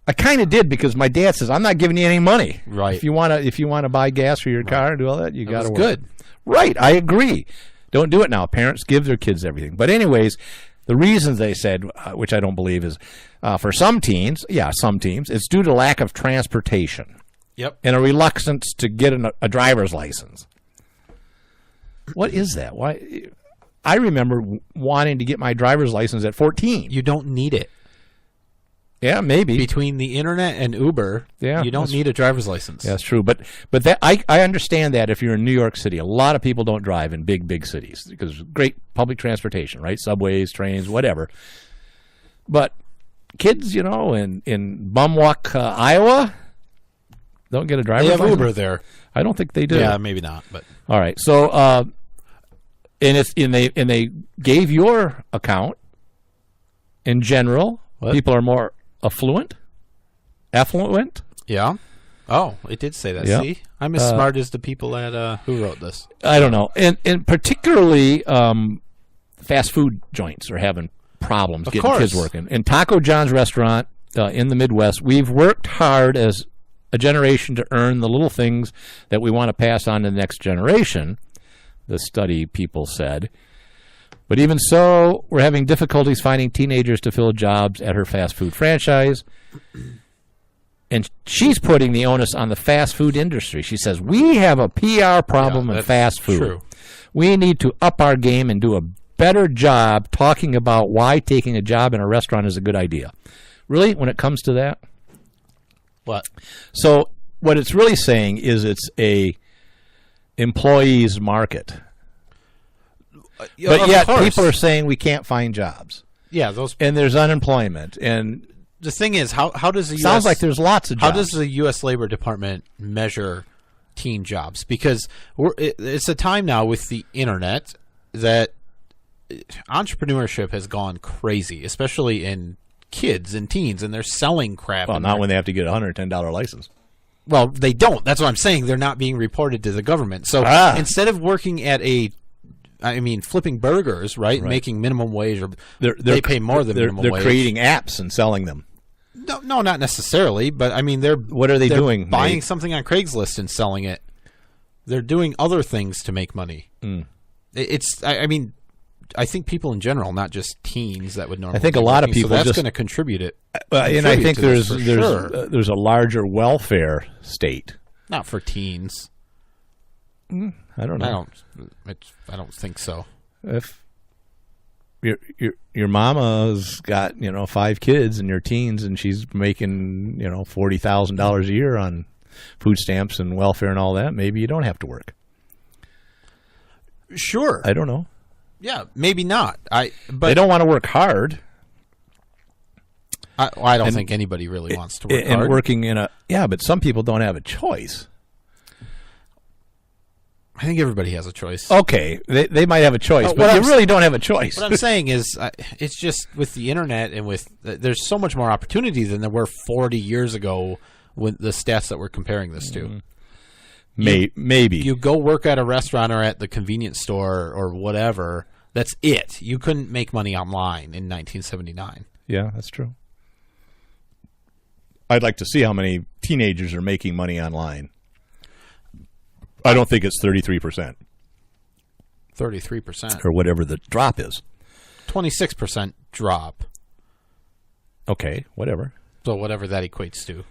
I kind of did because my dad says, I'm not giving you any money. Right. If you want to buy gas for your car and do all that, you got to work. Good. Right. I agree. Don't do it now. Parents give their kids everything. But anyways, the reasons they said, which I don't believe, is for some teens, it's due to lack of transportation. Yep. And a reluctance to get a driver's license. What is that? Why? I remember wanting to get my driver's license at 14. You don't need it. Yeah, maybe. Between the internet and Uber, you don't need a driver's license. Yeah, that's true. But that I understand that if you're in New York City, a lot of people don't drive in big cities because great public transportation, right? Subways, trains, whatever. But kids, in Bumwalk, Iowa, don't get a driver's license. They have Uber there. I don't think they do. Yeah, maybe not. But all right. So, they gave your account in general. What? People are more affluent. Yeah. Oh, it did say that. Yeah. See, I'm as smart as the people at who wrote this. I don't know, and particularly fast food joints are having problems getting kids working. In Taco John's restaurant in the Midwest, we've worked hard as a generation to earn the little things that we want to pass on to the next generation, the study people said. But even so, we're having difficulties finding teenagers to fill jobs at her fast food franchise. And she's putting the onus on the fast food industry. She says, we have a PR problem in fast food. True. We need to up our game and do a better job talking about why taking a job in a restaurant is a good idea. Really, when it comes to that? What? So what it's really saying is it's a employees market. But yet people are saying we can't find jobs. Yeah, and there's unemployment. And the thing is, how does the U.S. sounds like there's lots of jobs. How does the U.S. Labor Department measure teen jobs? Because it's a time now with the internet that entrepreneurship has gone crazy, especially in kids and teens, and they're selling crap. Well, not when they have to get a $110 license. Well, they don't. That's what I'm saying. They're not being reported to the government. So instead of working at flipping burgers, right, making minimum wage, or they pay more than minimum wage. They're creating apps and selling them. No, not necessarily. But I mean, what are they doing? Buying Nate? something on Craigslist and selling it. They're doing other things to make money. I think people in general, not just teens that would normally. I think a lot of people that's going to contribute it. And I think there's a larger welfare state. Not for teens. I don't know. I don't think so. If your mama's got 5 kids and your teens, and she's making $40,000 a year on food stamps and welfare and all that, maybe you don't have to work. Sure. I don't know. Yeah, maybe not. But they don't want to work hard. I don't think anybody really wants to work hard. And working but some people don't have a choice. I think everybody has a choice. Okay, they might have a choice, but you really don't have a choice. What I'm saying is, it's just with the internet and with there's so much more opportunity than there were 40 years ago with the stats that we're comparing this to. Maybe you go work at a restaurant or at the convenience store or whatever. That's it. You couldn't make money online in 1979. Yeah, that's true. I'd like to see how many teenagers are making money online. I don't think it's 33%. 33%. Or whatever the drop is. 26% drop. Okay, whatever. So whatever that equates to.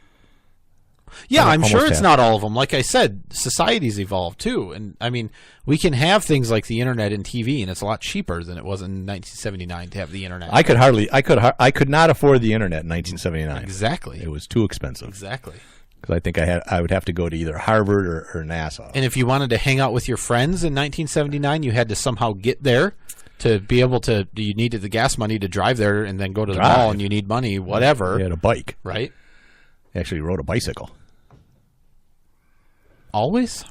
Yeah, I'm sure it's not all of them. Like I said, society's evolved too. And I mean, we can have things like the internet and TV, and it's a lot cheaper than it was in 1979 to have the internet. I could not afford the internet in 1979. Exactly. It was too expensive. Exactly. Because I think I would have to go to either Harvard or NASA. And if you wanted to hang out with your friends in 1979, you had to somehow get there to be able to. You needed the gas money to drive there and then go to the mall, and you need money, whatever. You had a bike, right? I actually rode a bicycle. Always?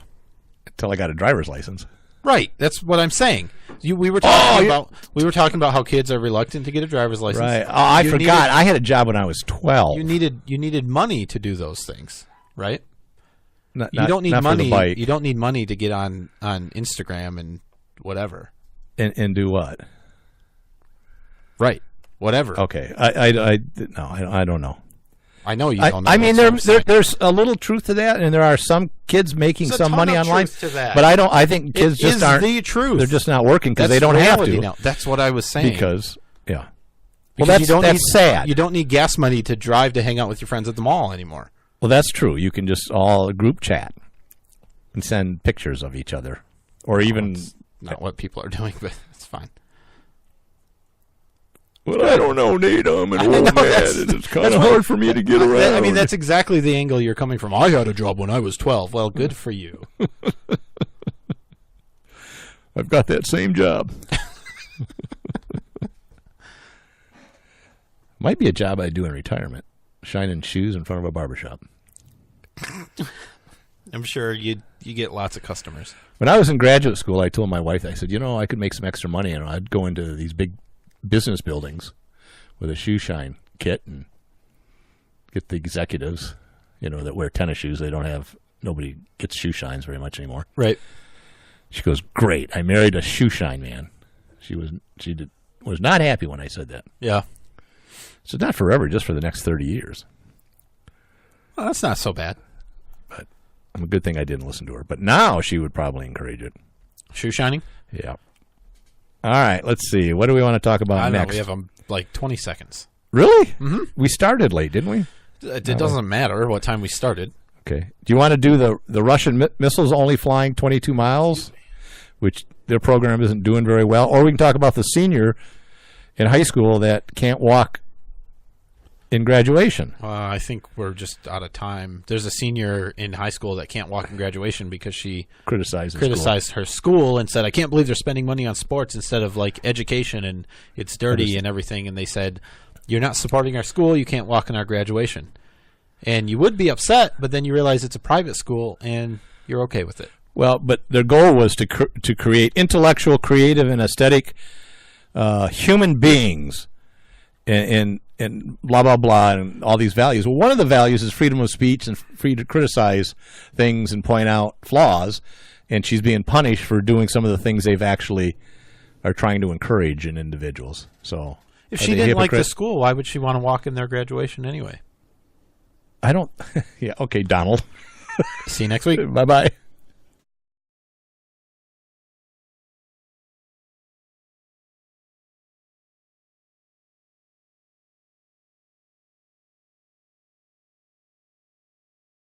Until I got a driver's license. Right. That's what I'm saying. We were talking about how kids are reluctant to get a driver's license. Right. Oh, I forgot. I had a job when I was 12. You needed money to do those things, right? You don't need money. You don't need money to get on Instagram and whatever. And do what? Right. Whatever. Okay. I don't know. I know you don't know. I mean, there's a little truth to that, and there are some kids making some money online. Truth to that. But I think kids just aren't. The truth. They're just not working because they don't have to. Now. That's what I was saying. Because well, that's sad. You don't need gas money to drive to hang out with your friends at the mall anymore. Well, that's true. You can just all group chat and send pictures of each other, or even that's not what people are doing, but it's fine. Well, I don't know, Nate. I'm an old man, and it's kind of hard for me to get around. I mean, that's exactly the angle you're coming from. I had a job when I was 12. Well, good for you. I've got that same job. Might be a job I'd do in retirement, shining shoes in front of a barbershop. I'm sure you get lots of customers. When I was in graduate school, I told my wife, I said, I could make some extra money, and I'd go into these big business buildings with a shoe shine kit and get the executives, that wear tennis shoes. Nobody gets shoe shines very much anymore. Right. She goes, great. I married a shoe shine man. She was not happy when I said that. Yeah. So not forever, just for the next 30 years. Well, that's not so bad. But a good thing I didn't listen to her. But now she would probably encourage it. Shoe shining? Yeah. All right, let's see. What do we want to talk about next? We have 20 seconds. Really? Mm-hmm. We started late, didn't we? It doesn't matter what time we started. Okay. Do you want to do the Russian missiles only flying 22 miles which their program isn't doing very well. Or we can talk about the senior in high school that can't walk in graduation. I think we're just out of time. There's a senior in high school that can't walk in graduation because she criticized her school and said, I can't believe they're spending money on sports instead of like education, and it's dirty and everything. And they said, you're not supporting our school, you can't walk in our graduation. And you would be upset, but then you realize it's a private school and you're okay with it. Well, but their goal was to create intellectual, creative, and aesthetic human beings, and blah, blah, blah, and all these values. Well, one of the values is freedom of speech and free to criticize things and point out flaws, and she's being punished for doing some of the things they've actually are trying to encourage in individuals. So, if she didn't like the school, why would she want to walk in their graduation anyway? I don't... Yeah, okay, Donald. See you next week. Bye-bye.